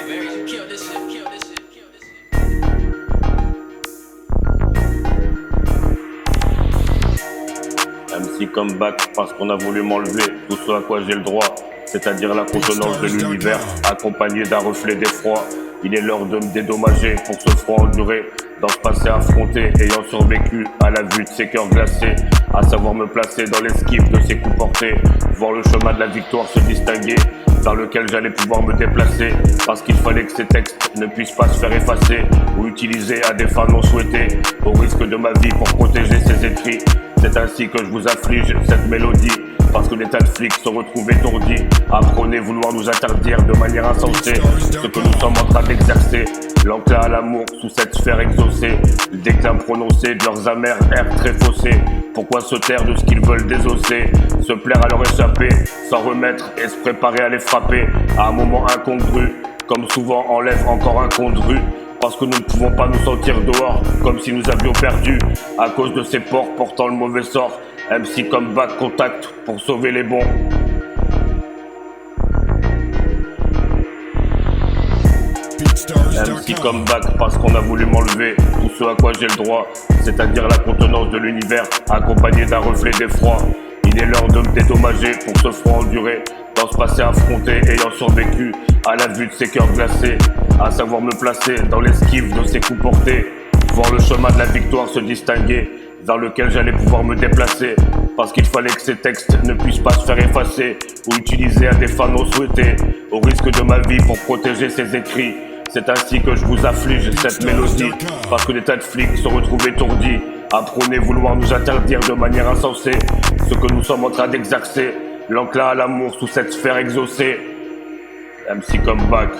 MC comeback parce qu'on a voulu m'enlever tout ce à quoi j'ai le droit, c'est-à-dire la contenance de l'univers, accompagné d'un reflet d'effroi. Il est l'heure de me dédommager pour ce froid enduré, dans ce passé affronté, ayant survécu à la vue de ces cœurs glacés, à savoir me placer dans l'esquive de ces coups portés, voir le chemin de la victoire se distinguer, dans lequel j'allais pouvoir me déplacer, parce qu'il fallait que ces textes ne puissent pas se faire effacer ou utiliser à des fins non souhaitées, au risque de ma vie pour protéger ces écrits. C'est ainsi que je vous afflige cette mélodie, parce que des tas de flics se retrouvent étourdis, à prôner vouloir nous interdire de manière insensée ce que nous sommes en train d'exercer. L'enclin à l'amour sous cette sphère exaucée, le déclin prononcé de leurs amers airs très faussés. Pourquoi se taire de ce qu'ils veulent désosser, se plaire à leur échapper, s'en remettre et se préparer à les frapper à un moment incongru, comme souvent enlève encore incongru. Parce que nous ne pouvons pas nous sentir dehors, comme si nous avions perdu, à cause de ces porcs portant le mauvais sort. MC comeback contact pour sauver les bons. MC comeback parce qu'on a voulu m'enlever tout ce à quoi j'ai le droit, c'est-à-dire la contenance de l'univers, accompagné d'un reflet d'effroi. Il est l'heure de me dédommager pour ce froid enduré, dans ce passé affronté, ayant survécu à la vue de ces cœurs glacés, à savoir me placer dans l'esquive de ces coups portés, voir le chemin de la victoire se distinguer, dans lequel j'allais pouvoir me déplacer, parce qu'il fallait que ces textes ne puissent pas se faire effacer ou utiliser à des fins non souhaitées, au risque de ma vie pour protéger ces écrits. C'est ainsi que je vous afflige cette mélodie, parce que des tas de flics se retrouvent étourdis, à prôner vouloir nous interdire de manière insensée ce que nous sommes en train d'exercer, l'enclin à l'amour sous cette sphère exaucée. MC comeback.